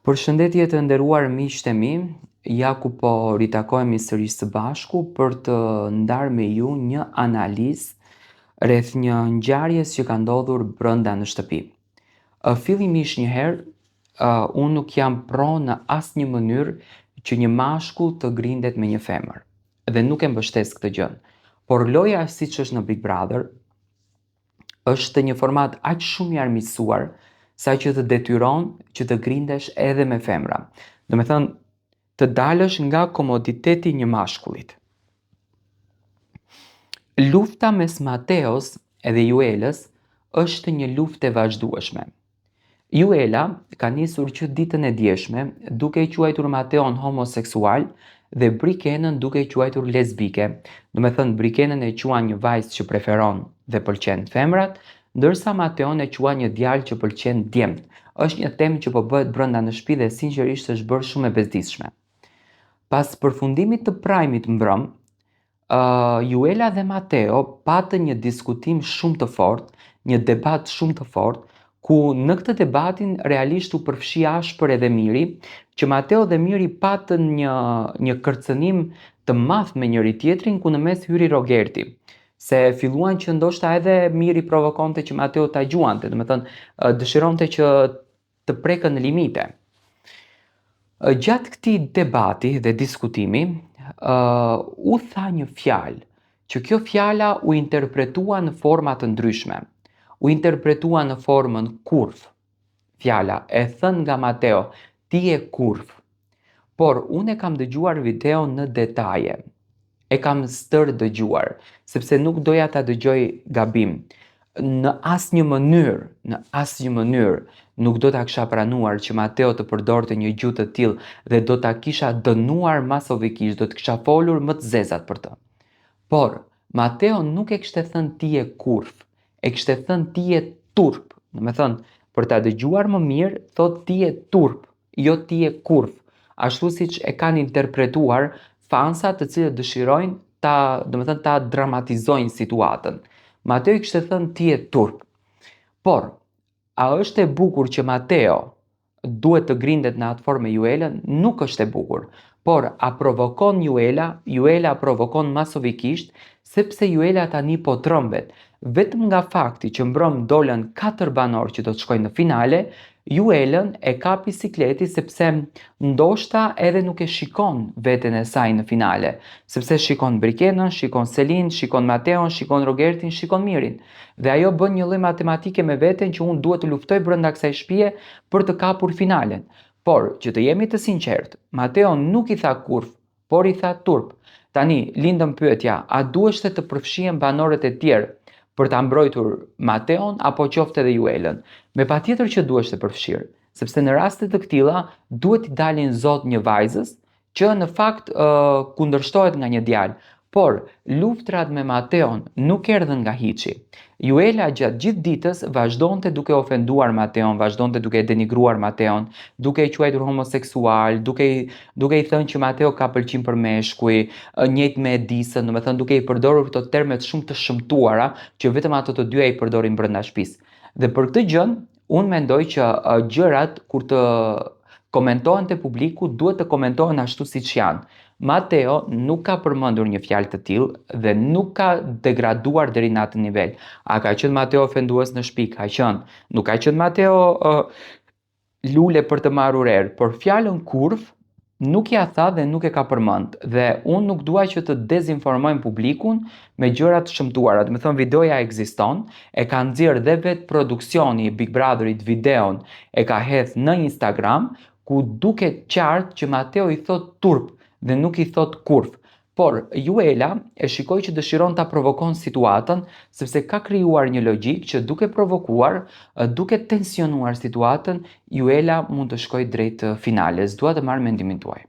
Përshëndetje të nderuar miqtë e mi, ja ku po ritakojemi sërish së bashku për të ndarë me ju një analizë rreth një ngjarjes që ka ndodhur brenda në shtëpi. Fillimisht njëherë, unë nuk jam pro në asnjë mënyrë që një mashkull të grindet me një femër dhe nuk e mbështes këtë gjë. Por loja siç është në Big Brother është një format aq shumë i armiqësuar sa që të detyron që të grindesh edhe me femra. Do me thënë, të dalësh nga komoditeti i një mashkullit. Lufta mes Mateos edhe Juelës është një luftë e vazhdueshme. Juela ka nisur që ditën e djeshme duke i quajtur Mateon homoseksual dhe Brikenën duke i quajtur lesbike. Do me thënë, Brikenën e quan një vajzë që preferon dhe pëlqen femrat, ndërsa Mateon e qua një djalë që pëlqen djemt. Është një temë që po bëhet brenda në shtëpi dhe sinqerisht është bërë shumë e bezdisshme. Pas përfundimit të prajmit mbrëm, Juela dhe Mateo patën një diskutim shumë të fortë, një debat shumë të fortë, ku në këtë debatin realisht u përfshi ashpër edhe Miri, që Mateo dhe Miri patën një kërcënim të madh me njëri tjetrin, ku në mes hyri Rogerti. Se filluan që ndoshta edhe Miri provokonte që Mateo ta gjuante, do me thënë dëshironte që të prekën në limite. Gjatë këtij debati dhe diskutimi, u tha një fjalë, që kjo fjala u interpretua në forma të ndryshme. U interpretua në formën kurv. Fjala e thënë nga Mateo, ti je kurv. Por unë e kam dëgjuar videon në detaje. E kam stër dëgjuar, sepse nuk doja ta dëgjoj gabim. Në asnjë mënyrë nuk do ta kisha pranuar që Mateo të përdorte një gjuhë të tillë dhe do ta kisha dënuar masovikisht, do të kisha folur më të zezat për të. Por Mateo nuk e kishte thënë ti je kurv, e kishte thënë ti je turp. Do me thënë, për ta dëgjuar më mirë, thot ti je turp, jo ti je kurv. Ashtu siç e kanë interpretuar fansat të cilët dëshirojnë ta dramatizojnë situatën. Mateo i kishte thënë ti je turp. Por, a është e bukur që Mateo duhet të grindet në atë formë me Juelën? Nuk është e bukur. Por, a provokon Juela provokon masovikisht, sepse Juela tani po trëmbet. Vetëm nga fakti që mbrëm dolën 4 banorë që do të shkojnë në finale, Juelën e kapi sikleti sepse ndoshta edhe nuk e shikon veten e saj në finale, sepse shikon Brikenën, shikon Selin, shikon Mateon, shikon Rogertin, shikon Mirin. Dhe ajo bën një lloj matematike me veten që unë duhet të luftoj brenda kësaj shtëpie për të kapur finalen. Por, që të jemi të sinqertë, Mateo nuk i tha kurv, por i tha turp. Tani, lindën pyetja, a duheshte të përfshihen banorët e tjerë për ta mbrojtur Mateon apo qoftë edhe Juelën? Me patjetër që duhesh të përfshirë, sepse në raste të këtilla duhet t'i dalin zot një vajzës që në fakt kundërshtohet nga një djalë. Por luftrat me Mateon nuk erdhën nga hiçi. Juela gjatë gjithë ditës vazhdonte duke ofenduar Mateon, vazhdonte duke denigruar Mateon, duke i quajtur homoseksual, duke i thënë që Mateo ka pëlqim për meshkuj, njëjtë me Edisën, do me thënë duke i përdorur këto termet shumë të shëmtuara që vetëm ato të dyja i përdorin brenda shtëpisë. Dhe për këtë gjë, unë mendoj që gjërat kur të komentohen te publiku duhet të komentohen ashtu siç janë. Mateo nuk ka përmendur një fjalë të tillë dhe nuk ka degraduar deri në atë nivel. A ka qenë Mateo ofendues në shtëpi? Ka qenë. Nuk ka qenë Mateo lule për të marrur erë, por fjalën kurv nuk ja tha dhe nuk e ka përmend. Dhe unë nuk dua që të dezinformojmë publikun me gjëra të shëmtuara. Do të thënë, videoja ekziston, e ka nxjerrë dhe vetë produksioni i Big Brotherit videon, e ka hedh në Instagram, ku duket qartë që Mateo i thot turp dhe nuk i thot kurv. Por Juela e shikoi që dëshiron ta provokon situatën, sepse ka krijuar një logjik që duke provokuar, duke tensionuar situatën, Juela mund të shkojë drejt finales. Dua të marr mendimin tuaj.